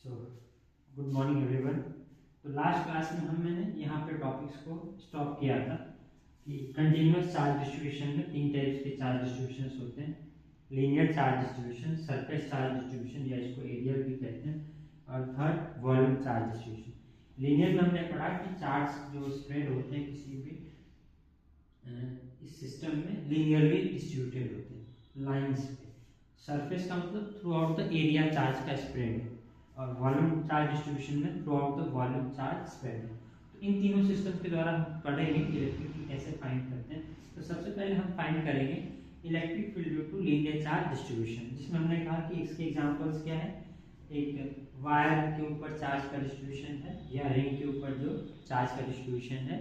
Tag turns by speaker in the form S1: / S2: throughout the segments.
S1: So good morning everyone. तो last class में मैंने यहाँ पे टॉपिक्स को स्टॉप किया था कि कंटिन्यूअस चार्ज डिस्ट्रीब्यूशन में तीन टाइप्स के चार्ज डिस्ट्रीब्यूशन होते हैं। Linear charge distribution, surface charge distribution या इसको एरियल भी कहते हैं, और third volume charge distribution. Linear में हमने पढ़ा कि चार्ज जो स्प्रेड होते हैं किसी भी इस सिस्टम में लीनियरली डिस्ट्रीब्यूटेड होते हैं लाइंस पे। सरफेस का मतलब through out the area charge का स्प्रेड है, और वॉल्यूम चार्ज डिस्ट्रीब्यूशन में through out the volume charge spread है। तो इन तीनों सिस्टम के द्वारा हम पढ़ेंगे कि इलेक्ट्रिक फील्ड कैसे फाइंड करते हैं। तो सबसे पहले हम फाइंड करेंगे electric field due to linear charge distribution, जिसमें हमने कहा कि इसके एग्जांपल्स क्या है। एक वायर के ऊपर चार्ज का डिस्ट्रीब्यूशन है या रिंग के ऊपर जो चार्ज का डिस्ट्रीब्यूशन है।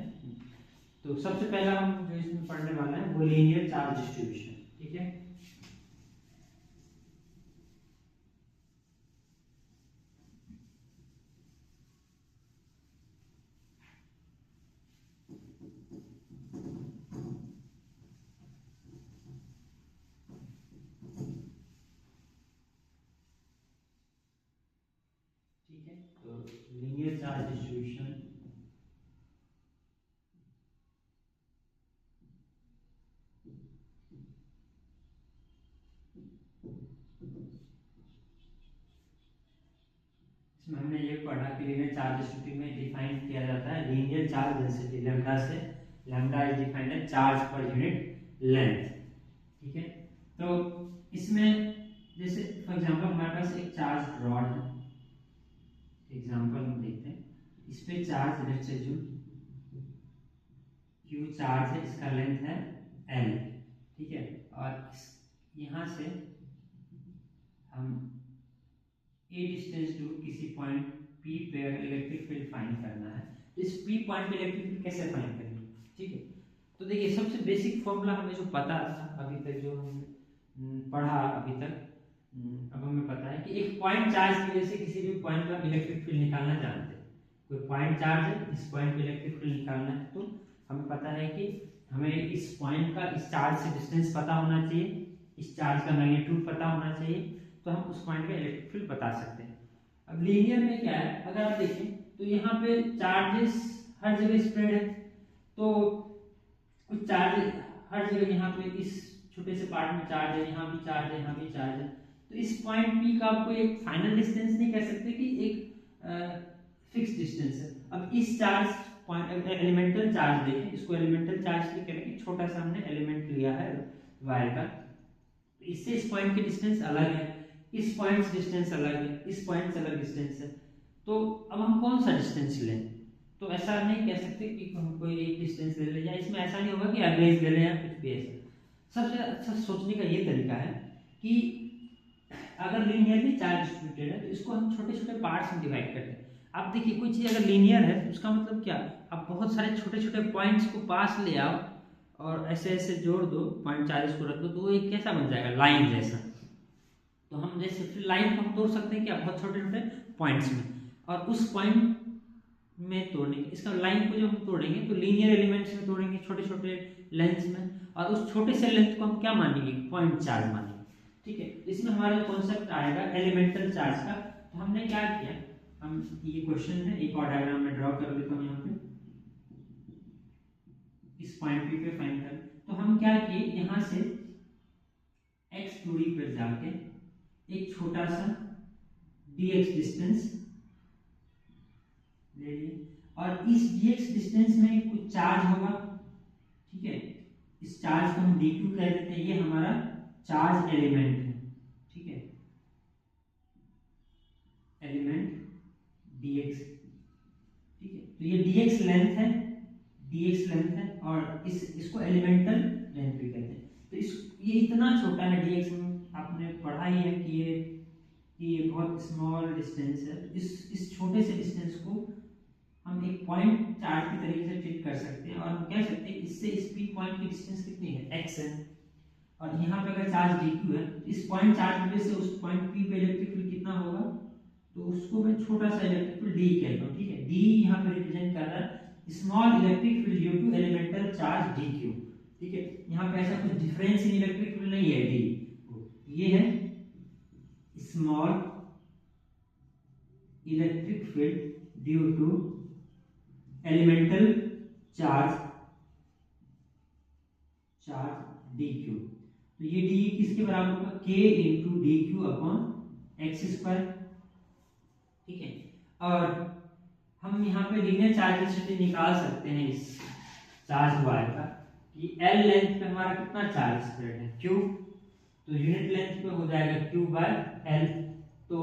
S1: तो सबसे पहला हम जो इसमें पढ़ने वाला है वो लीनियर चार्ज डिस्ट्रीब्यूशन, ठीक है। ठीक है, तो लीनियर चार्ज डिस्ट्रीब्यूशन इसमें हमने ये पढ़ा कि लीनियर चार्ज डिस्ट्रीब्यूशन में डिफाइन किया जाता है लीनियर चार्ज डेंसिटी लैम्डा से। Lambda is defined as charge per unit length, ठीक है। तो इसमें जैसे फॉर एग्जांपल हमारे पास एक चार्ज रॉड है, एग्जांपल हम देखते हैं। इस पे charge let's assume Q charge है, इसका लेंथ है L, ठीक है। और यहाँ से हम ए डिस्टेंस टू किसी पॉइंट P पे अगर इलेक्ट्रिक फील्ड फाइंड करना है तो इस P पॉइंट पे इलेक्ट्रिक फील्ड कैसे फाइंड करेंगे, ठीक है। तो देखिए सबसे बेसिक फॉर्मूला हमें जो पता था अभी तक, जो हमने पढ़ा अभी तक, अब हमें पता है कि एक पॉइंट चार्ज की वजह से किसी भी पॉइंट पर इलेक्ट्रिक फील्ड निकालना जानते हैं। कोई पॉइंट चार्ज है, इस पॉइंट पे इलेक्ट्रिक फील्ड निकालना है, तो हमें पता है कि हमें इस पॉइंट का इस चार्ज से डिस्टेंस पता होना चाहिए, इस चार्ज का मैग्नीट्यूड पता होना चाहिए, तो हम उस पॉइंट पे इलेक्ट्रिक फील्ड बता सकते हैं। अब लीनियर में क्या है, अगर आप देखें तो यहाँ पे चार्जेस हर जगह स्प्रेड है, तो कुछ चार्ज हर जगह, यहाँ पे इस छोटे से पार्ट में चार्ज है, यहाँ भी चार्ज है, यहाँ भी चार्ज है। तो इस पॉइंट P का आपको एक फाइनल डिस्टेंस नहीं कह सकते कि एक फिक्स डिस्टेंस है। अब इस चार्ज पॉइंट एलिमेंटल चार्ज देखें, इसको एलिमेंटल चार्ज इसलिए कह रहे हैं कि छोटा सा हमने एलिमेंट लिया है वायर का, इससे इस पॉइंट की डिस्टेंस अलग है, इस पॉइंट से डिस्टेंस अलग है, इस पॉइंट से अलग डिस्टेंस है। तो अब हम कौन सा डिस्टेंस लें, तो ऐसा नहीं कह सकते कि हम कोई एक डिस्टेंस ले लें, या इसमें ऐसा नहीं होगा कि एवरेज ले लें या कुछ भी ऐसा। सबसे अच्छा सोचने का ये तरीका है कि अगर लीनियरली चार्ज डिस्ट्रीब्यूटेड है तो इसको हम छोटे छोटे पार्ट्स में डिवाइड करते हैं। आप देखिए कोई चीज़ अगर लीनियर है तो उसका मतलब क्या, आप बहुत सारे छोटे छोटे पॉइंट्स को पास ले आओ और ऐसे ऐसे जोड़ दो, पॉइंट चार्जेस को रख दो, तो वो एक कैसा बन जाएगा, लाइन जैसा। तो हम जैसे फिर लाइन को हम तोड़ सकते हैं क्या, बहुत छोटे छोटे पॉइंट्स में, और उस पॉइंट में तोड़ने इसका लाइन को जब हम तोड़ेंगे तो लीनियर एलिमेंट्स में तोड़ेंगे, छोटे छोटे लेंथ्स में, और उस छोटे से लेंथ को हम क्या मानेंगे, पॉइंट चार्ज मानेंगे, ठीक है। तो इसमें हमारा जो कॉन्सेप्ट आएगा एलिमेंटल चार्ज का। तो हमने क्या किया, हम ये क्वेश्चन है, एक और डायग्राम में ड्रॉ कर लेता हूँ यहाँ पे, इस पॉइंट पे फाइंड कर। तो हम क्या किए, यहाँ से x दूरी पर जाके एक छोटा सा dx डिस्टेंस ले लिए, और इस dx डिस्टेंस में कुछ चार्ज होगा, ठीक है। इस चार्ज को हम dq कह देते हैं, ये हमारा चार्ज एलिमेंट है, ठीक है, एलिमेंट dx, ठीक है। तो ये dx लेंथ है, dx लेंथ है, और इसको एलिमेंटल लेंथ भी कहते हैं। तो ये इतना छोटा है dx में, आपने पढ़ा ही है कि ये बहुत स्मॉल डिस्टेंस है। इस छोटे से डिस्टेंस को हम एक पॉइंट चार्ज की तरीके से ट्रीट कर सकते हैं, और हम कह सकते हैं इससे इस पी पॉइंट की डिस्टेंस कितनी है, x है। और यहाँ पे अगर चार्ज dq है, इस पॉइंट चार्ज की वजह से उस पॉइंट p पे इलेक्ट्रिक फील्ड कितना होगा, तो उसको मैं छोटा सा इलेक्ट्रिक फील्ड d कहता हूँ, ठीक है। d यहाँ पे रिप्रेजेंट कर रहा है small electric field due to elemental charge dq, ठीक है। यहाँ पे ऐसा कुछ डिफरेंस इन इलेक्ट्रिक फील्ड नहीं है, d ये है small electric field due to elemental charge dq। तो ये d किसके बराबर होगा, k into d q upon x square. ठीक है, और हम यहाँ पे लीनियर चार्ज डेंसिटी निकाल सकते हैं इस चार्ज वायर का कि L लेंथ पे हमारा कितना चार्ज स्प्रेड है, Q। तो यूनिट लेंथ पे हो जाएगा Q बाय L। तो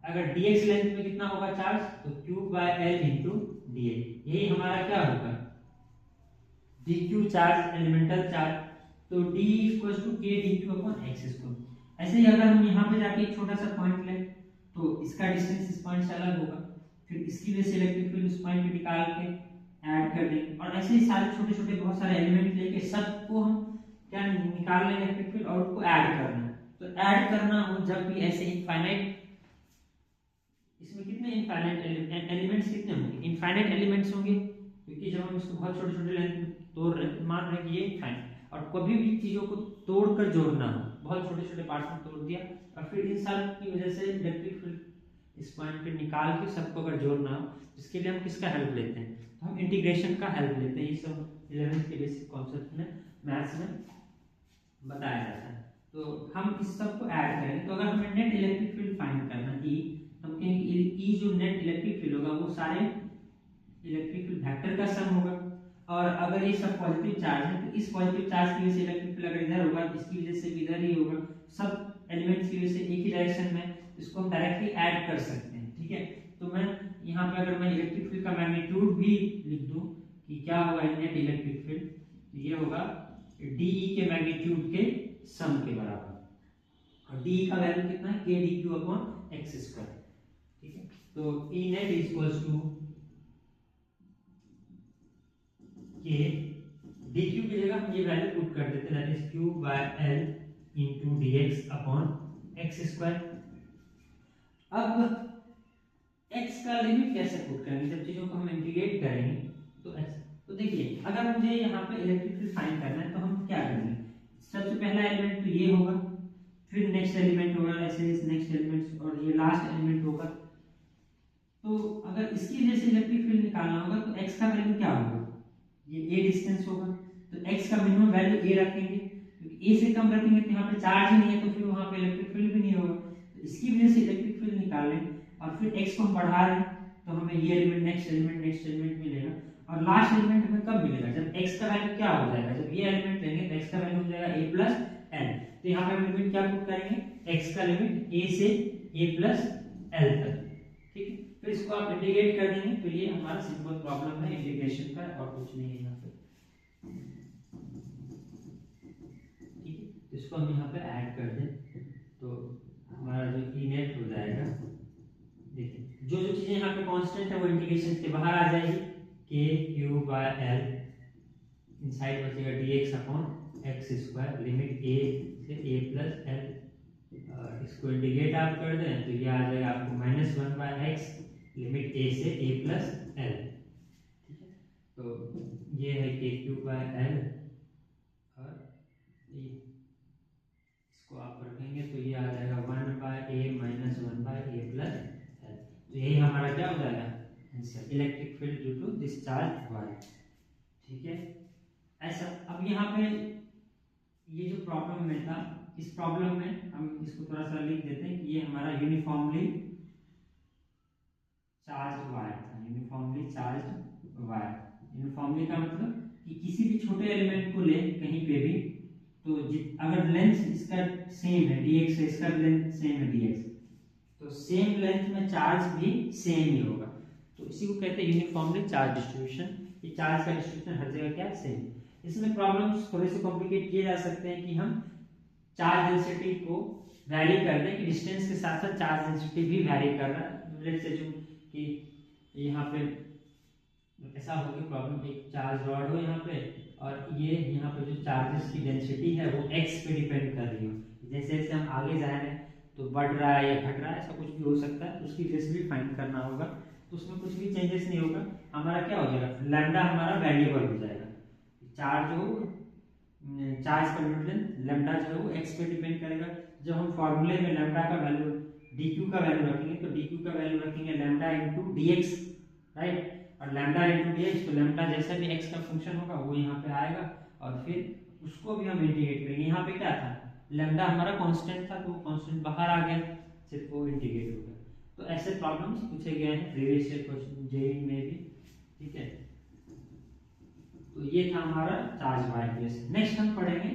S1: अगर dx लेंथ में कितना होगा चार्ज, तो Q by L into dx। यही हमारा क्या होगा, dq चार्ज, एलिमेंटल चार्ज। तो d equals to k dq upon x square. ऐसे ही अगर हम यहाँ पे जाके एक छोटा सा पॉइंट लें तो इसका डिस्टेंस इस पॉइंट से अलग होगा, फिर इसकी वजह से इलेक्ट्रिक फील्ड उस पॉइंट पे निकाल के ऐड कर देंगे, और ऐसे ही सारे छोटे छोटे बहुत सारे एलिमेंट लेके सबको हम क्या निकाल लेंगे इलेक्ट्रिक फील्ड, और उसको ऐड करना है। तो ऐड करना हो जब भी ऐसे इनफाइनाइट, इसमें कितने इनफाइनाइट एलिमेंट्स कितने होंगे, इनफाइनाइट एलिमेंट्स होंगे, क्योंकि जब हम इसको बहुत छोटे छोटे लेंथ में तोड़ रहे हैं, मान रहे हैं कि ये इनफाइनाइट, और कभी भी चीजों को तोड़कर जोड़ना हो, बहुत छोटे छोटे पार्ट्स में तोड़ दिया, और फिर इन सब की वजह से इलेक्ट्रिक फील्ड इस पॉइंट पे निकाल के सबको अगर जोड़ना हो, इसके लिए हम किसका हेल्प लेते हैं, तो हम इंटीग्रेशन का हेल्प लेते हैं। ये सब 11th के बेसिक कॉन्सेप्ट में मैथ्स में बताया जाता है। तो हम इस सब को ऐड करेंगे, तो अगर हमें नेट इलेक्ट्रिक फील्ड फाइंड करना है, हम कहेंगे ई जो नेट इलेक्ट्रिक फील्ड होगा वो सारे इलेक्ट्रिक फील्ड वेक्टर का सम होगा, और अगर ये सब पॉजिटिव चार्ज है तो इस पॉजिटिव चार्ज की वजह से इलेक्ट्रिक फील्ड अगर इधर होगा, इसकी वजह से इधर ही होगा, सब एलिमेंट्स की वजह से एक ही डायरेक्शन में, इसको हम डायरेक्टली ऐड कर सकते हैं। ठीक है, तो मैं यहाँ पे अगर मैं इलेक्ट्रिक फील्ड का मैग्नीट्यूड भी लिख दूं कि क्या होगा नेट इलेक्ट्रिक फील्ड, तो ये होगा डी के मैग्नीट्यूड के सम के बराबर, और डी का वैल्यू कितना है, k dq upon x square. ठीक है, तो E net is equals to k dq की जगह हम ये वैल्यू पुट कर देते हैं, that is q by l into dx upon x square. अब x का लिमिट कैसे पुट करेंगे, जब चीजों को हम इंटीग्रेट करेंगे तो x, तो देखिए अगर मुझे यहाँ पे इलेक्ट्रिक फील्ड फाइंड करना है तो हम क्या करेंगे, सबसे पहला एलिमेंट तो ये होगा, फिर नेक्स्ट एलिमेंट होगा, ऐसे नेक्स्ट एलिमेंट्स, और ये लास्ट एलिमेंट होगा। तो अगर इसकी वजह से इलेक्ट्रिक फील्ड निकालना होगा तो x का वैल्यू क्या होगा, ये a डिस्टेंस होगा, तो x का मिनिमम वैल्यू a रखेंगे, क्योंकि a से कम रखेंगे तो यहाँ पे चार्ज ही नहीं है, तो फिर वहाँ पे इलेक्ट्रिक फील्ड भी नहीं होगा। तो इसकी वजह से इलेक्ट्रिक फील्ड निकाल लें, और फिर x को हम बढ़ा रहे हैं तो हमें ये एलिमेंट नेक्स्ट एलिमेंट मिलेगा, और लास्ट एलिमेंट हमें कब मिलेगा, जब x का वैल्यू क्या हो जाएगा, जब ये एलिमेंट लेंगे तो x का वैल्यू हो जाएगा a प्लस l। तो यहाँ पे हम लिमिट क्या पुट करेंगे, x का लिमिट a से a प्लस l तक। ठीक है, फिर इसको आप इंटीग्रेट कर देंगे, तो ये हमारा सिंपल प्रॉब्लम है इंटीग्रेशन का, और कुछ नहीं है यहाँ पे। ठीक है, इसको हम यहाँ पे ऐड कर दें तो हमारा जो ई नेट हो जाएगा, देखिए जो जो चीजें यहाँ पे कांस्टेंट है वो इंटीग्रेशन से बाहर आ जाएगी, k q by l, inside बचेगा dx upon x square, limit a से a प्लस l, इसको इंटीग्रेट आप कर दें तो ये आ जाएगा आपको -1 by x, लिमिट a से a प्लस l। ठीक है, तो ये है k q by l, और इसको आप रखेंगे तो ये आ जाएगा 1 by a minus 1 by a plus l। तो यही हमारा क्या हो जाएगा answer, electric field due to discharge wire. ठीक है, ऐसा अब यहाँ पे ये जो प्रॉब्लम में था, इस प्रॉब्लम में हम इसको थोड़ा सा लिख देते हैं कि ये हमारा यूनिफॉर्मली चार्ज वायर था, यूनिफॉर्मली चार्ज वायर। यूनिफॉर्मली का मतलब कि किसी भी छोटे एलिमेंट को ले कहीं पे भी, तो अगर लेंथ इसका सेम है dx है, इसका लेंथ सेम है dx, तो सेम लेंथ में चार्ज भी सेम ही होगा, तो इसी को कहते हैं यूनिफॉर्मली चार्ज डिस्ट्रीब्यूशन। ये चार्ज का डिस्ट्रीब्यूशन हर जगह क्या सेम। इसमें प्रॉब्लम्स थोड़े से कॉम्प्लिकेट किए जा सकते हैं कि हम चार्ज डेंसिटी को वैरी कर दें, कि डिस्टेंस के साथ साथ चार्ज डेंसिटी भी वैरी कर रहा है। लेट्स से जो कि यहाँ पे ऐसा हो कि प्रॉब्लम, एक चार्ज रॉड हो यहाँ पे, और ये यहाँ पे जो चार्जेस की डेंसिटी है वो x पे डिपेंड कर रही हो, जैसे जैसे हम आगे जा रहे हैं तो बढ़ रहा है या घट रहा है, ऐसा कुछ भी हो सकता है, तो उसकी वैल्यू भी फाइंड करना होगा। तो उसमें कुछ भी चेंजेस नहीं होगा, हमारा क्या हो जाएगा, लैम्डा हमारा वेरिएबल हो जाएगा, चार्ज हो चार्ज का न्यूटन लैम्डा जो है वो x पे डिपेंड करेगा। जब हम फॉर्मूले में लैम्डा का वैल्यू डी क्यू का वैल्यू रखेंगे, तो डी क्यू का वैल्यू रखेंगे lambda into D x, right, और लैम्डा इंटू डी एक्स, तो लैम्डा जैसा भी एक्स का फंक्शन होगा वो यहाँ पे आएगा, और फिर उसको भी हम इंटीग्रेट करेंगे। यहाँ पे क्या था, लैम्डा हमारा कांस्टेंट था, तो वो कांस्टेंट बाहर आ गया, सिर्फ वो इंटीग्रेट हो गया। तो ऐसे प्रॉब्लम्स पूछे गए हैं प्रीवियस ईयर क्वेश्चन जेईई में भी, ठीक है। तो ये था हमारा चार्ज बाय इक्वेशन। नेक्स्ट हम पढ़ेंगे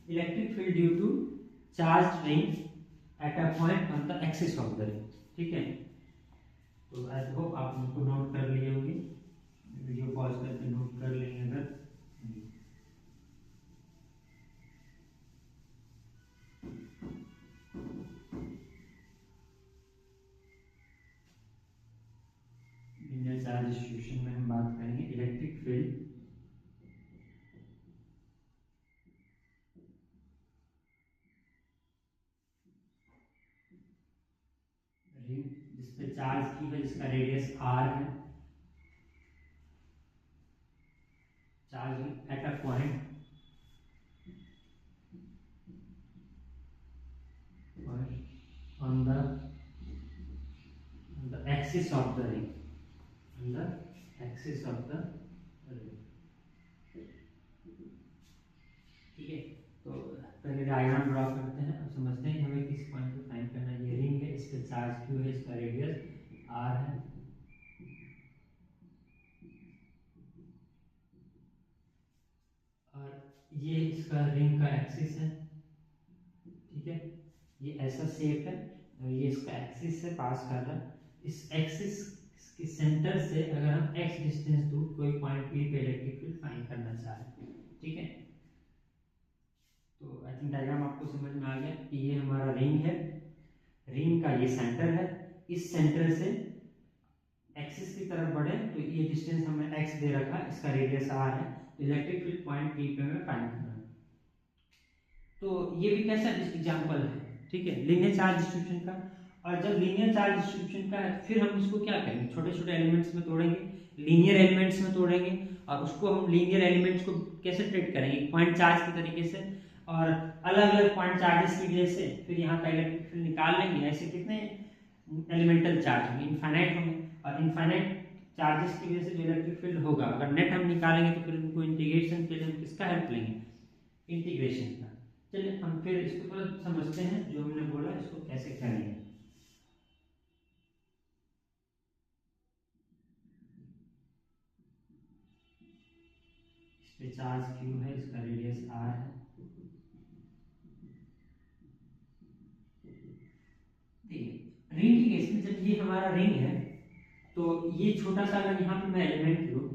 S1: electric field due to charge ring at a point on the axis of the ring, ठीक है। तो आई होप आप उनको नोट कर लिए होंगे, वीडियो पॉज करके नोट कर लेंगे अगर। लीनियर चार्ज डिस्ट्रीब्यूशन में हम बात करेंगे इलेक्ट्रिक फील्ड रिंग जिसपे चार्ज की है, जिसका रेडियस r है, charge at a point on the axis of the ring, on the axis of the ring, ठीक है। तो पहले डायग्राम ड्रॉ करते हैं और समझते हैं कि हमें किस पॉइंट पे फाइंड करना है। ये रिंग है, इस पे चार्ज q है, इसका रेडियस r है, और ये इसका रिंग का एक्सिस है, ठीक है। ये ऐसा शेप है और ये इसका एक्सिस से पास कर रहा है। इस एक्सिस के सेंटर से अगर हम x डिस्टेंस दूर कोई पॉइंट p पे इलेक्ट्रिक फील्ड फाइंड करना चाहें, ठीक है। तो आई थिंक डायग्राम आपको समझ में आ गया कि ये हमारा रिंग है, रिंग का ये सेंटर है, इस सेंटर से एक्सिस की तरफ बढ़े तो ये डिस्टेंस हमें x दे रखा है, इसका रेडियस r है, तो इलेक्ट्रिक फील्ड पॉइंट p पे हमें फाइंड करना है। तो ये भी कैसा एग्जांपल है, ठीक है, लीनियर चार्ज डिस्ट्रीब्यूशन का। और जब लीनियर चार्ज डिस्ट्रीब्यूशन का है फिर हम उसको क्या करेंगे, छोटे छोटे एलिमेंट्स में तोड़ेंगे, लीनियर एलिमेंट्स में तोड़ेंगे, और उसको हम लीनियर एलिमेंट्स को कैसे ट्रीट करेंगे, पॉइंट चार्ज की तरीके से, और अलग अलग पॉइंट चार्जेस की वजह से फिर यहाँ का इलेक्ट्रिक फील्ड निकाल लेंगे। ऐसे कितने एलिमेंटल चार्ज होंगे, इनफाइनाइट होंगे, और इनफाइनाइट चार्जेस की वजह से जो इलेक्ट्रिक फील्ड होगा अगर नेट हम निकालेंगे तो फिर उनको इंटीग्रेशन के लिए हम किसका हेल्प लेंगे, इंटीग्रेशन का। चलिए हम फिर इसको थोड़ा समझते हैं, जो हमने बोला इसको कैसे करेंगे। इस पे चार्ज q है, इसका रेडियस r है, रिंग की केस में जब ये हमारा रिंग है तो ये छोटा सा अगर यहाँ पे मैं एलिमेंट लूँ,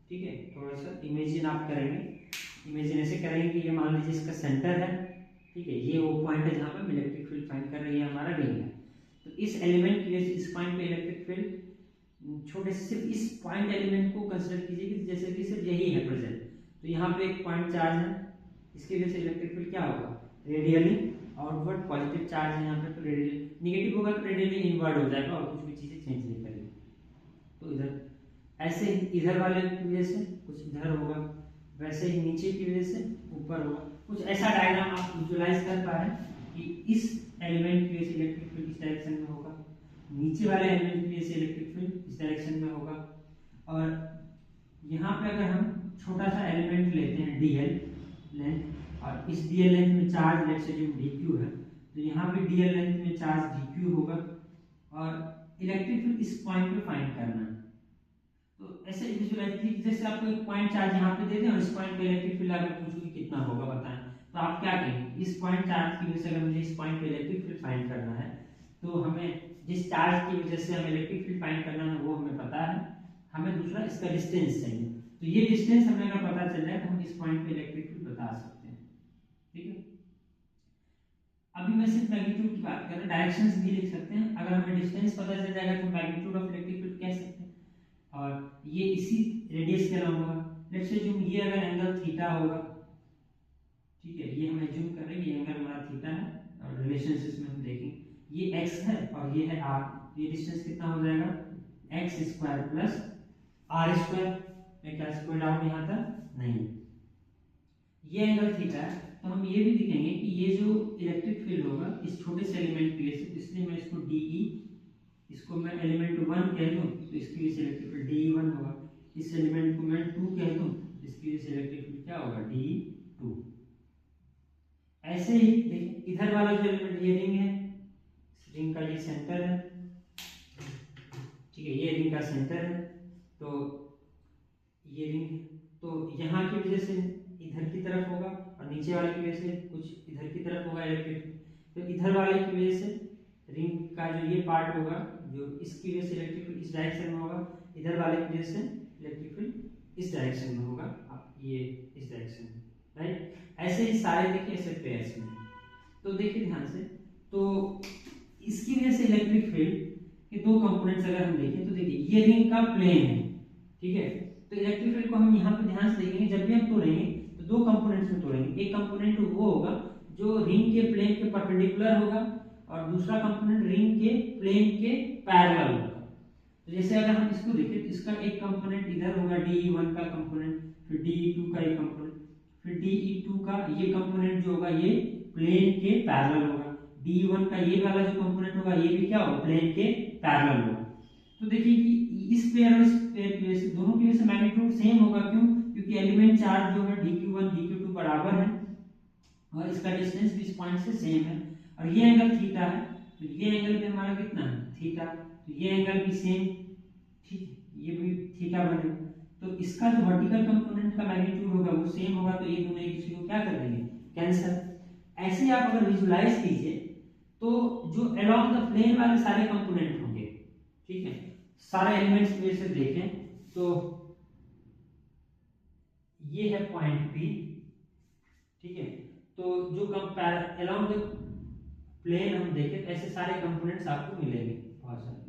S1: ठीक है, थोड़ा सा इमेजिन आप करेंगे, इमेजिन ऐसे करेंगे कि ये मान लीजिए इसका सेंटर है, ठीक है, ये वो पॉइंट है जहाँ पे इलेक्ट्रिक फील्ड फाइंड कर रही है हमारा रिंग है। तो इस एलिमेंट की वजह से इस पॉइंट पे इलेक्ट्रिक फील्ड छोटे से सिर्फ इस पॉइंट एलिमेंट को कंसीडर कीजिए कि जैसे कि सिर्फ यही है प्रेजेंट, तो यहाँ पे एक पॉइंट चार्ज है, इसकी वजह से इलेक्ट्रिक फील्ड क्या होगा, रेडियली आउटवर्ड पॉजिटिव चार्ज है यहाँ पे, तो रेडियली नेगेटिव होगा तो रेडियली इनवर्ड हो जाएगा और कुछ भी चीजें चेंज नहीं करेगी। तो इधर ऐसे ही इधर वाले की वजह से कुछ इधर होगा, वैसे ही नीचे की वजह से ऊपर होगा। कुछ ऐसा डायग्राम आप विजुअलाइज कर पा रहे हैं कि इस एलिमेंट की वजह से इलेक्ट्रिक फील्ड इस डायरेक्शन में होगा, नीचे वाले एलिमेंट की वजह से इलेक्ट्रिक फील्ड इस डायरेक्शन में होगा, और यहाँ पे अगर हम छोटा सा एलिमेंट लेते हैं dl लेंथ, और इस dl लेंथ में चार्ज लेट से जो dq है, तो यहाँ पे dl लेंथ में चार्ज dq होगा, और इलेक्ट्रिक फील्ड इस पॉइंट पे फाइंड करना है। तो ऐसे विजुअलाइज कीजिए जैसे आपको एक पॉइंट चार्ज यहाँ पे दे दें और इस पॉइंट पे इलेक्ट्रिक फील्ड अगर पूछो कि कितना होगा बताएं, तो आप क्या कहेंगे, इस पॉइंट चार्ज की वजह से अगर मुझे इस पॉइंट पे इलेक्ट्रिक फील्ड फाइंड करना है तो हमें जिस चार्ज की वजह से हमें इलेक्ट्रिक फील्ड फाइंड करना है वो हमें पता है, हमें दूसरा इसका डिस्टेंस चाहिए। तो ये डिस्टेंस हमें अगर पता चल जाए तो हम इस पॉइंट पे इलेक्ट्रिक फील्ड बता सकते हैं, ठीक है। अभी मैं सिर्फ मैग्नीट्यूड की बात कर रहा हूं, डायरेक्शंस भी लिख सकते हैं। अगर हमें डिस्टेंस पता चल जाएगा तो मैग्नीट्यूड ऑफ इलेक्ट्रिक फील्ड कह सकते हैं, और ये इसी रेडियस के अलावा होगा। लेट्स से जो ये अगर एंगल थीटा होगा, ठीक है, ये हम एज्यूम कर रहे हैं ये एंगल हमारा थीटा है, और रिलेशनशिप में हम देखेंगे ये x है और ये है r, ये डिस्टेंस कितना हो जाएगा, x square plus r square. मैं क्या स्क्वायर आउट यहाँ तक नहीं, ये एंगल थीटा है तो हम ये भी दिखेंगे कि ये जो इलेक्ट्रिक फील्ड होगा इस छोटे से एलिमेंट के लिए, इसलिए मैं इसको DE, इसको मैं एलिमेंट 1 कह दूं तो इसकी वजह से इलेक्ट्रिक फील्ड DE1 होगा। इस एलिमेंट को मैं 2 कह दूं तो इसकी वजह से इलेक्ट्रिक फील्ड क्या होगा, DE2। ऐसे ही देखिए इधर वाला जो एलिमेंट ये रिंग है, रिंग का ये सेंटर है, ठीक है, ये रिंग का सेंटर है, तो ये रिंग, तो यहाँ की वजह से इधर की तरफ होगा और नीचे वाले की वजह से कुछ इधर की तरफ होगा इलेक्ट्रिक। तो इधर वाले की वजह से रिंग का जो ये पार्ट होगा, जो इसकी वजह से इलेक्ट्रिक फील्ड इस डायरेक्शन में होगा, इधर वाले की वजह से इलेक्ट्रिक फील्ड इस डायरेक्शन में होगा, अब ये इस डायरेक्शन में, राइट। ऐसे ही सारे देखिए ऐसे पेयर्स में। तो देखिए ध्यान से, तो इसकी वजह से इलेक्ट्रिक फील्ड के दो कंपोनेंट्स अगर हम देखें तो देखिए ये रिंग का प्लेन है, ठीक है, तो इलेक्ट्रिक फील्ड को हम यहाँ पे ध्यान से देखेंगे, जब भी हम तोड़ेंगे तो दो कंपोनेंट्स में तोड़ेंगे। एक कंपोनेंट वो होगा जो रिंग के प्लेन के परपेंडिकुलर होगा और दूसरा कंपोनेंट रिंग के प्लेन के पैरेलल होगा। तो जैसे अगर हम इसको देखें तो इसका एक कंपोनेंट इधर होगा DE1 का कंपोनेंट, फिर DE2 का एक कंपोनेंट, फिर DE2 का ये कंपोनेंट जो होगा ये प्लेन के पैरेलल होगा, DE1 का ये वाला जो कंपोनेंट होगा ये भी क्या होगा, प्लेन के पैरेलल होगा। तो देखिए कि इस पेयर और इस पेयर की वजह से दोनों की वजह से मैग्नीट्यूड सेम होगा, क्यों, क्योंकि एलिमेंट चार्ज जो है DQ1 DQ2 बराबर है और इसका डिस्टेंस भी इस पॉइंट से सेम है, और ये एंगल थीटा है, तो ये एंगल भी हमारा कितना है, थीटा, तो ये एंगल भी सेम, ठीक, ये भी थीटा बनेगा। तो इसका जो वर्टिकल कंपोनेंट का मैग्नीट्यूड होगा वो सेम होगा, तो ये दोनों एक दूसरे को क्या कर देंगे, कैंसिल। ऐसे आप अगर विजुलाइज कीजिए तो जो अलोंग द प्लेन वाले सारे कंपोनेंट होंगे, ठीक है, सारे एलिमेंट्स में से देखें तो ये है पॉइंट P, ठीक है, तो जो कंपेयर अलोंग द प्लेन हम देखें तो ऐसे सारे कंपोनेंट्स आपको मिलेंगे बहुत सारे,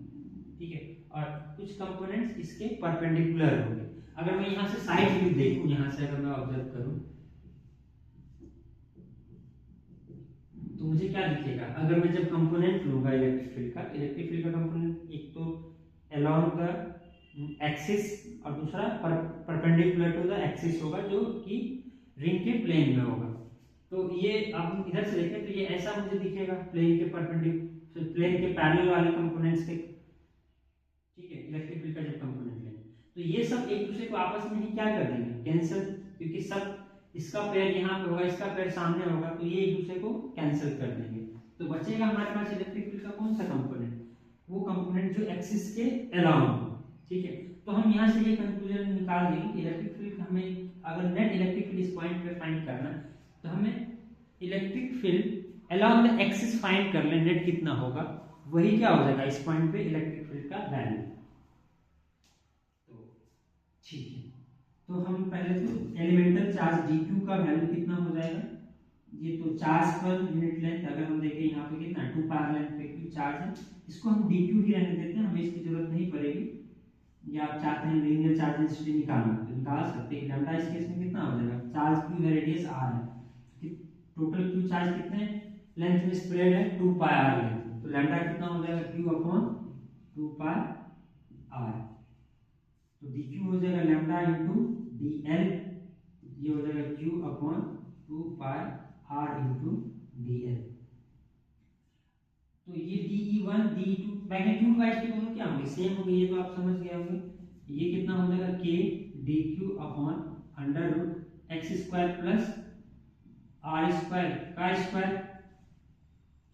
S1: ठीक है, और कुछ कंपोनेंट्स इसके परपेंडिकुलर होंगे। अगर मैं यहाँ से साइड भी देखूं, यहाँ से अगर मैं ऑब्जर्व करूं तो मुझे क्या दिखेगा, अगर मैं जब कंपोनेंट लूंगा इलेक्ट्रिक फील्ड का कंपोनेंट एक तो अलोंग द एक्सिस और दूसरा परपेंडिकुलर टू द एक्सिस होगा जो कि रिंग के प्लेन में होगा। तो ये आप हम इधर से देखें तो ये ऐसा मुझे दिखेगा, प्लेन के परपेंडिकुलर, प्लेन के पैरेलल वाले कंपोनेंट्स के, ठीक है, इलेक्ट्रिक फील्ड का जब कंपोनेंट लेंगे तो ये सब एक दूसरे को आपस में ही क्या कर देंगे, कैंसिल, क्योंकि सब इसका पैर यहाँ पे होगा, इसका पैर सामने होगा, तो ये एक दूसरे को कैंसिल कर देंगे। तो बचेगा हमारे पास इलेक्ट्रिक फील्ड का कौन सा कंपोनेंट, वो कंपोनेंट जो एक्सिस के अलाउंग हो, ठीक है। तो हम यहाँ से ये कंक्लूजन निकाल देंगे कि इलेक्ट्रिक फील्ड हमें अगर नेट इलेक्ट्रिक फील्ड इस पॉइंट पे फाइंड करना है तो हमें electric field along the axis find कर लें, नेट कितना होगा वही क्या हो जाएगा इस पॉइंट पे इलेक्ट्रिक फील्ड का वैल्यू। तो ठीक है, तो हम पहले तो एलिमेंटल चार्ज dq का वैल्यू कितना हो जाएगा, ये तो चार्ज पर यूनिट लेंथ अगर हम देखें यहाँ पे कितना 2 पावर लेंथ पे क्यों चार्ज है, इसको हम dq ही रहने देते हैं, हमें इसकी जरूरत नहीं पड़ेगी। या आप चाहते हैं लीनियर चार्ज डेंसिटी निकालना तो निकाल सकते हैं, लैम्डा इस केस में कितना हो जाएगा, चार्ज q है, रेडियस r है, टोटल q चार्ज कितने लेंथ में स्प्रेड है 2 पाई r लेंथ, तो लैम्डा कितना हो जाएगा q अपॉन 2 पाई r, तो dq हो जाएगा लैम्डा इनटू dl, ये हो जाएगा q अपॉन 2 पाई r इनटू dl। तो ये DE1 DE2 मैग्नीट्यूड वाइज के दोनों क्या होंगे, सेम होंगे, ये तो आप समझ गए होंगे। ये कितना हो जाएगा k dq upon under root x square plus r square का स्क्वायर,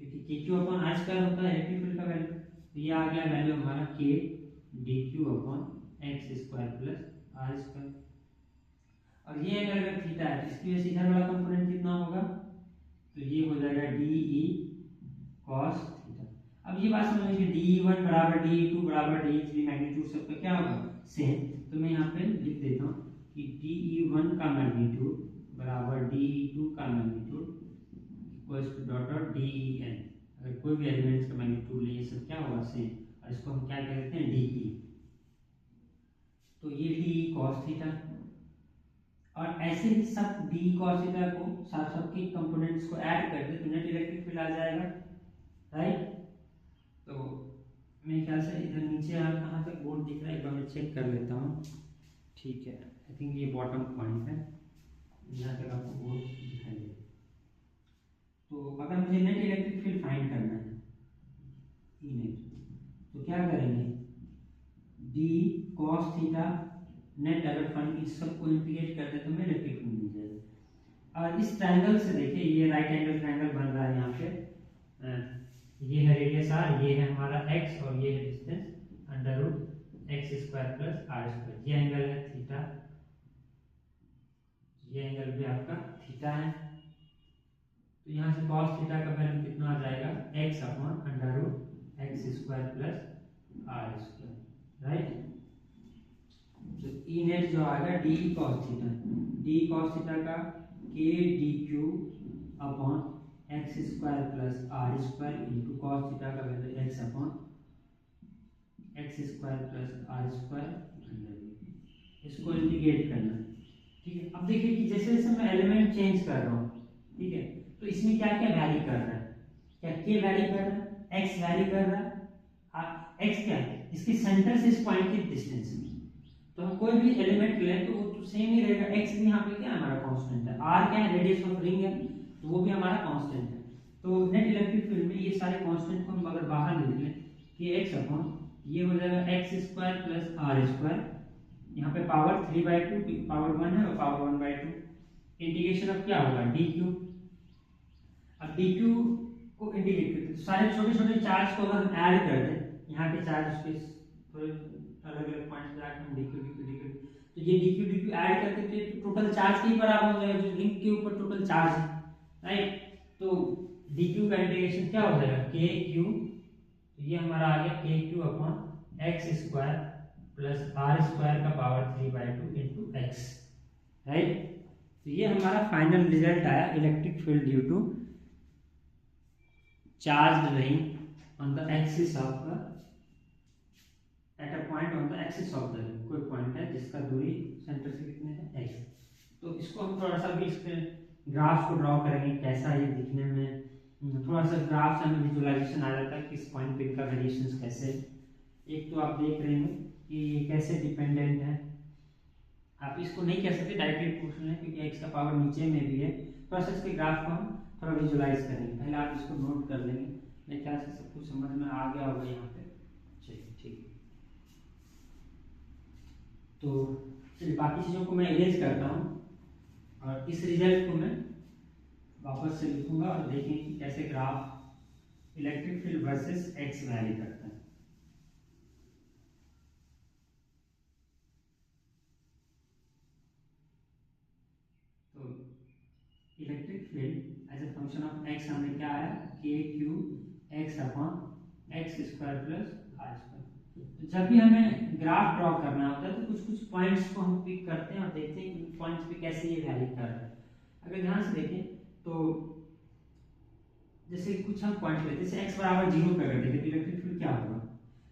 S1: क्योंकि kq अपॉन r स्क्वायर होता है इलेक्ट्रिक फील्ड का वैल्यू, तो ये आ गया वैल्यू हमारा k dq upon x square plus r square. और ये अगर थीटा है तो इसकी वजह से इधर वाला कंपोनेंट कितना होगा, तो ये हो जाएगा DE cos थीटा। अब ये बात समझ लीजिए DE1 बराबर DE2 बराबर DE3, मैग्नीट्यूड सबका क्या होगा सेम, तो मैं यहाँ पे लिख देता हूँ कि DE1 का मैग्नीट्यूड बराबर DE2 का magnitude equals to dot dot DEN। अगर कोई भी एलिमेंट्स का मैग्नीट्यूड ले ये सब क्या होगा सेम, और इसको हम क्या कहते हैं DE, तो ये DE cos थीटा। और ऐसे ही सब DE cos थीटा को सबके कंपोनेंट्स को ऐड कर दे तो नेट इलेक्ट्रिक फील्ड आ जाएगा, राइट। तो मेरे ख्याल से इधर नीचे कहाँ तक बोर्ड दिख रहा है एक बार मैं चेक कर लेता हूँ, ठीक है, आई थिंक ये बॉटम पॉइंट है, यहाँ तक आपको बोर्ड दिखाई दे। तो अगर मुझे नेट इलेक्ट्रिक फील्ड फाइंड करना है ई नेट, तो क्या करेंगे, डी कॉस थीटा नेट अगर फाइंड इस सबको इंटीग्रेट करते तो हमें इलेक्ट्रिक फील्ड मिल जाएगा। और इस ट्रायंगल से देखिए ये राइट एंगल ट्रायंगल बन रहा है यहाँ पे, ये है रेडियस आर, ये है हमारा एक्स और ये है distance under root x square plus r square, ये एंगल है थीटा, ये एंगल भी आपका थीटा है। तो यहाँ से cos थीटा का वैल्यू कितना आ जाएगा, x upon under root x square plus r square, right. तो ई नेट जो आएगा d cos theta, d cos theta का k d q upon x square plus r square into cos theta का value x upon x square plus r square under root, इसको integrate करना, ठीक है। अब देखिए कि जैसे जैसे मैं एलिमेंट चेंज कर रहा हूँ, ठीक है, तो इसमें क्या क्या वैरी कर रहा है, क्या k वैरी कर रहा है, x वैरी कर रहा है, x क्या है, इसके सेंटर से इस पॉइंट की डिस्टेंस में। तो हम कोई भी एलिमेंट लें तो वो तो सेम ही रहेगा, x भी यहाँ पे क्या है हमारा कांस्टेंट है, r क्या है रेडियस ऑफ रिंग है, तो वो भी हमारा कांस्टेंट है। तो नेट इलेक्ट्रिक फील्ड में ये सारे कांस्टेंट को हम अगर बाहर लिख लें कि x अपॉन ये हो जाएगा x square plus r square, यहाँ पे पावर 3/2 पावर 1 है और पावर 1/2, इंटीग्रेशन ऑफ क्या होगा डी क्यू। अब डी क्यू को इंटीग्रेट करते तो सारे छोटे छोटे चार्ज को अगर हम ऐड कर दें, यहाँ के चार्ज उसके थोड़े अलग अलग पॉइंट्स पे आके हम डी क्यू तो ये डी क्यू ऐड करके तो टोटल चार्ज के बराबर हो जाएगा जो रिंग के ऊपर टोटल चार्ज है, राइट। तो डी क्यू का इंटीग्रेशन क्या हो जाएगा के क्यू, तो ये हमारा आ गया k q upon x square plus r square का पावर 3/2 इंटू एक्स, राइट। तो ये हमारा फाइनल रिजल्ट आया, electric field due to charged ring on the axis of the at a point on the axis of the ring, कोई point है जिसका दूरी centre से कितने है x। तो इसको हम थोड़ा सा भी इसके ग्राफ को ड्रॉ करेंगे, कैसा ये दिखने में, थोड़ा सा ग्राफ से हमें विजुअलाइजेशन आ जाता है किस पॉइंट पे इनका वेरिएशंस कैसे। एक तो आप देख रहे हैं कि ये कैसे डिपेंडेंट है, आप इसको नहीं कह सकते डायरेक्टली पूछ लें क्योंकि x का पावर नीचे में भी है, थोड़ा सा इसके ग्राफ को हम थोड़ा विजुअलाइज करेंगे, पहले आप इसको नोट कर लेंगे, मेरे ख्याल से सब कुछ समझ में आ गया होगा यहाँ पे, चलिए ठीक है। तो चलिए बाकी चीज़ों को मैं इरेज करता हूँ और इस रिजल्ट को मैं वापस से लिखूंगा और देखें कि कैसे graph electric field versus x vary करता है। तो electric field as a function of x हमें क्या आया k q x upon x square plus r square. तो जब भी हमें ग्राफ ड्रॉ करना होता है तो कुछ कुछ पॉइंट्स को हम पिक करते हैं और देखते हैं कि पॉइंट्स पे कैसे ये वैरी कर रहा है। अगर ध्यान से देखें तो जैसे कुछ हम पॉइंट लेते हैं, जैसे x बराबर 0 पे अगर देखें तो इलेक्ट्रिक फील्ड क्या होगा,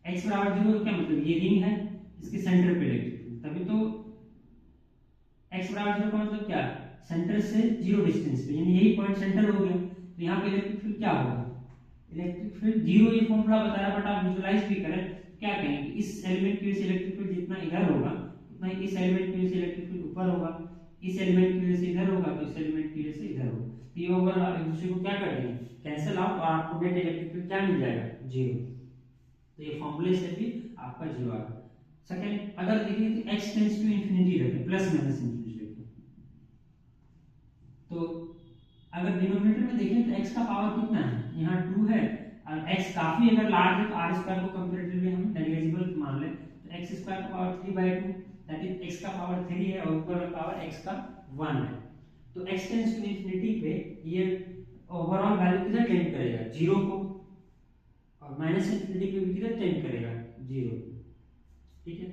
S1: x बराबर 0 का क्या मतलब, ये रिंग है इसके सेंटर पे इलेक्ट्रिक फील्ड, तभी तो x बराबर 0 का मतलब क्या, सेंटर से 0 डिस्टेंस पे, यानी यही पॉइंट सेंटर हो गया, तो यहाँ पे इलेक्ट्रिक फील्ड क्या होगा, इलेक्ट्रिक फील्ड 0, ये फॉर्मूला बताया बट आप विजुअलाइज भी करें क्या कहेंगे, इस एलिमेंट की वजह से इलेक्ट्रिक फील्ड जितना इधर होगा उतना ही इस एलिमेंट की वजह से इलेक्ट्रिक फील्ड ऊपर होगा, इस एलिमेंट की वजह से इधर होगा तो इस एलिमेंट की वजह से इधर होगा, तो ये ओवरऑल एक दूसरे को क्या कर देंगे, कैंसिल आउट, और आपको नेट इलेक्ट्रिक फील्ड क्या मिल जाएगा 0। तो ये फॉर्मूले से भी आपका 0 आ गया। सेकंड अगर देखें तो x टेंड्स टू इंफिनिटी रखें, प्लस माइनस इंफिनिटी रखें, तो अगर डिनोमिनेटर में देखें तो x का पावर कितना है, यहाँ 2 है और x काफी अगर लार्ज है तो आर स्क्वायर को कंपैरेटिवली हम नेग्लिजिबल मान लें, तो x स्क्वायर का पावर 3/2 दैट इज x का पावर 3 है और ऊपर का पावर x का 1 है। तो x टेंड्स टू इंफिनिटी पे ये ओवरऑल वैल्यू किधर टेंड करेगा 0 को, और माइनस इंफिनिटी पे भी किधर टेंड करेगा 0, ठीक है।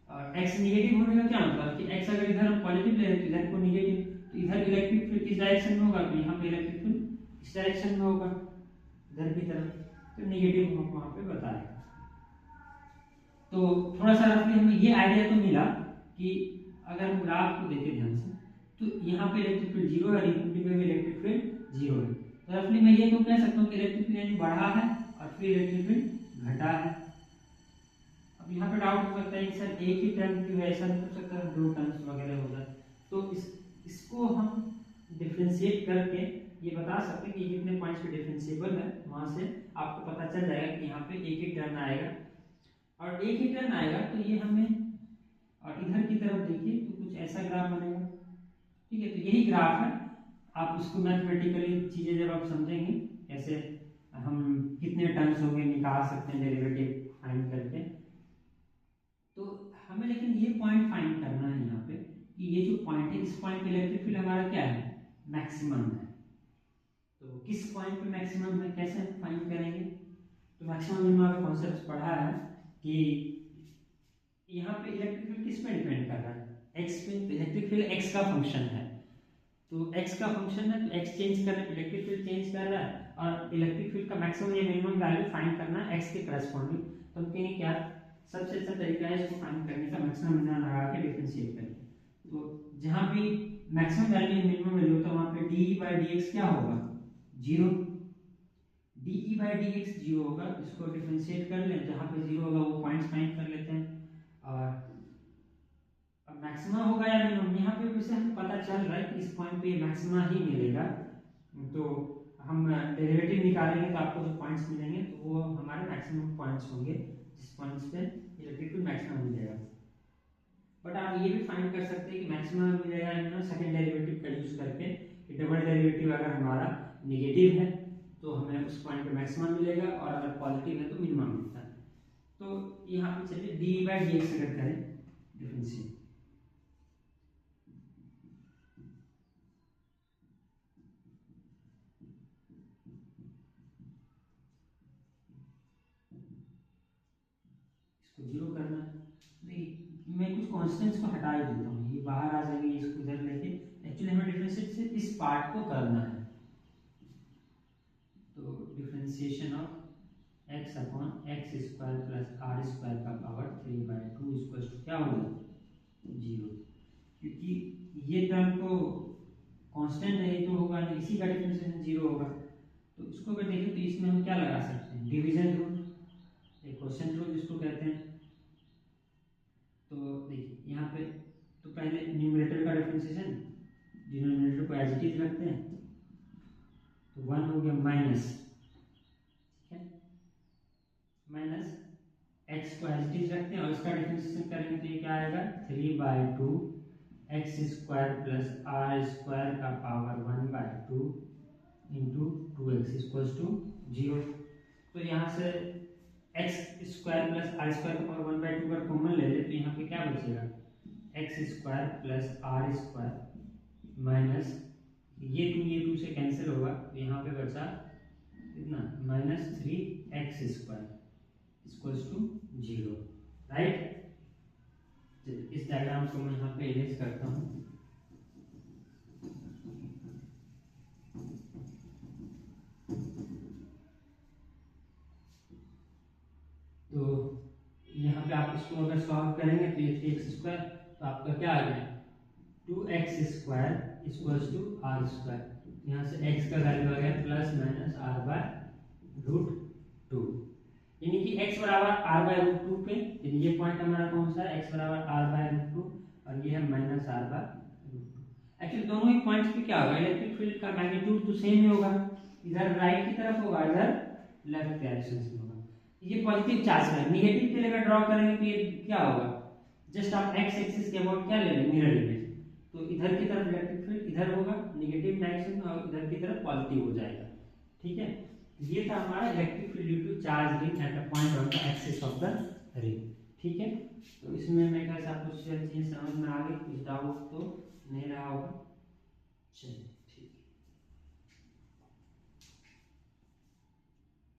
S1: और x नेगेटिव होने का क्या मतलब कि x अगर इधर हम पॉजिटिव ले रहे हैं तो इधर को नेगेटिव, तो इधर इलेक्ट्रिक फील्ड किस डायरेक्शन में होगा, तो यहाँ पे इलेक्ट्रिक फील्ड इस डायरेक्शन में होगा इधर की तरफ, तो नेगेटिव हमको वहाँ पे बताएगा। तो थोड़ा सा रफली हमें ये आइडिया तो मिला कि अगर हम ग्राफ को देखें ध्यान से तो यहाँ पे इलेक्ट्रिक फील्ड 0 है, इंफिनिटी पे भी इलेक्ट्रिक फील्ड 0 है, तो रफली मैं ये तो कह सकता हूँ कि इलेक्ट्रिक फील्ड यानी बढ़ा है और फिर इलेक्ट्रिक फील्ड घटा है। अब यहाँ पे डाउट हो सकता है कि सर एक ही टर्म की वजह से हो सकता है 2 टर्म्स वगैरह हो जाए, तो इसको हम डिफरेंशिएट करके ये बता सकते हैं कि कितने पॉइंट्स पे डिफरेंशिएबल है, वहां से आपको पता चल जाएगा कि यहाँ पे एक ही टर्न आएगा, और एक ही टर्न आएगा तो ये हमें, और इधर की तरफ देखिए तो कुछ ऐसा ग्राफ बनेगा, ठीक है। तो यही ग्राफ है, आप इसको मैथमेटिकली चीजें जब आप समझेंगे कैसे हम कितने टर्न्स होंगे निकाल सकते हैं डेरिवेटिव फाइंड करके। तो हमें लेकिन ये पॉइंट फाइंड करना है यहाँ पे कि ये जो पॉइंट है, इस पॉइंट पे इलेक्ट्रिक फील्ड हमारा क्या है, मैक्सिमम है। तो किस पॉइंट पे मैक्सिमम है, कैसे हम फाइंड करेंगे? तो मैक्सिमम मिनिमम का कॉन्सेप्ट पढ़ा है कि यहाँ पे इलेक्ट्रिक फील्ड किस पे डिपेंड कर रहा है, एक्स पे। तो इलेक्ट्रिक फील्ड एक्स का फंक्शन है, तो एक्स का फंक्शन है, तो एक्स चेंज करने पे इलेक्ट्रिक फील्ड चेंज कर रहा है, और इलेक्ट्रिक फील्ड का मैक्सिमम या मिनिमम वैल्यू फाइंड करना है एक्स के करस्पॉन्डिंग। तो हम कहेंगे क्या, सबसे अच्छा तरीका है इसको फाइंड करने का मैक्सिमम मिनिमम लगा के डिफरेंशिएट करके। तो जहाँ भी मैक्सिमम वैल्यू या मिनिमम वैल्यू होता है वहाँ पे dy/dx क्या होगा, 0। dy/dx 0 होगा, इसको डिफरेंशिएट कर लें, जहाँ पे 0 होगा वो पॉइंट्स फाइंड कर लेते हैं। और मैक्सिमम होगा या मिनिमम, यहाँ पे वैसे हमें पता चल रहा है कि इस पॉइंट पे मैक्सिमम ही मिलेगा। तो हम डेरिवेटिव निकालेंगे तो आपको जो पॉइंट्स मिलेंगे तो वो हमारे मैक्सिमम पॉइंट्स होंगे, जिस पॉइंट्स पे इलेक्ट्रिक फील्ड मैक्सिमम मिलेगा। बट आप ये भी फाइंड कर सकते हैं कि मैक्सिमम मिलेगा इन सेकंड डेरिवेटिव का यूज करके, कि डबल डेरिवेटिव अगर हमारा नेगेटिव है तो हमें उस पॉइंट पे मैक्सिमम मिलेगा, और अगर पॉजिटिव है तो मिनिमम मिलता है। तो यहाँ पे चलिए dy/dx अगर करें डिफरेंशिएट, इसको 0 करना है। मैं कुछ कांस्टेंट्स को हटा ही देता हूँ, ये बाहर आ जाएंगे, इसको इधर लेके एक्चुअली हमें डिफरेंशिएट से इस पार्ट को करना है। तो differentiation of x upon x square plus r square का पावर 3/2 इक्वल्स टू क्या होगा, 0। क्योंकि ये टर्म तो कांस्टेंट है, ये तो होगा नहीं, इसी का डिफरेंशिएशन 0 होगा। तो इसको अगर देखें तो इसमें हम क्या लगा सकते हैं, डिवीजन रूल, एक क्वेश्चन रूल जिसको कहते हैं। तो देखिए यहाँ पे तो पहले न्यूमरेटर का डिफरेंशिएशन, डिनोमिनेटर को एज इट इज रखते हैं, तो 1 हो गया माइनस, ठीक है, माइनस x को एज इट इज रखते हैं, और इसका डिफरेंशिएशन करेंगे तो ये क्या आएगा, 3/2 x square plus r square का power 1/2 into 2x equals to 0। तो यहाँ से x square plus r square का पावर 1/2 पर कॉमन ले ले, तो यहाँ पे क्या बचेगा, x square plus r square minus ये 2 से कैंसिल होगा, तो यहाँ पे बचा कितना, -3x square equals to 0, right. इस डायग्राम को मैं यहाँ पे इरेज करता हूँ। तो यहाँ पे आप इसको अगर सॉल्व करेंगे तो ये 3x स्क्वायर, तो आपका क्या आ गया, 2x square equals to r square. यहाँ से x का वैल्यू आ गया प्लस माइनस r/√2, यानी कि x बराबर r/√2 पे, यानी ये पॉइंट हमारा कौन सा है, x बराबर r/√2, और ये है माइनस r/√2। एक्चुअली दोनों ही पॉइंट्स पे क्या होगा, इलेक्ट्रिक फील्ड का मैग्नीट्यूड तो सेम ही होगा, इधर राइट की तरफ होगा, इधर लेफ्ट के डायरेक्शन में होगा। ये पॉजिटिव चार्ज है, नेगेटिव के लिए अगर ड्रॉ करेंगे तो ये क्या होगा, जस्ट आप x एक्सिस के अबाउट क्या ले लें, मिरर इमेज। तो इधर की तरफ इलेक्ट्रिक फील्ड इधर होगा नेगेटिव डायरेक्शन में, और इधर की तरफ पॉजिटिव हो जाएगा, ठीक है। ये था हमारा electric field due to charge ring at a point on the axis of the ring, ठीक है। तो इसमें मैं कैसे आपको चीजें समझ में आ गई, कुछ डाउट तो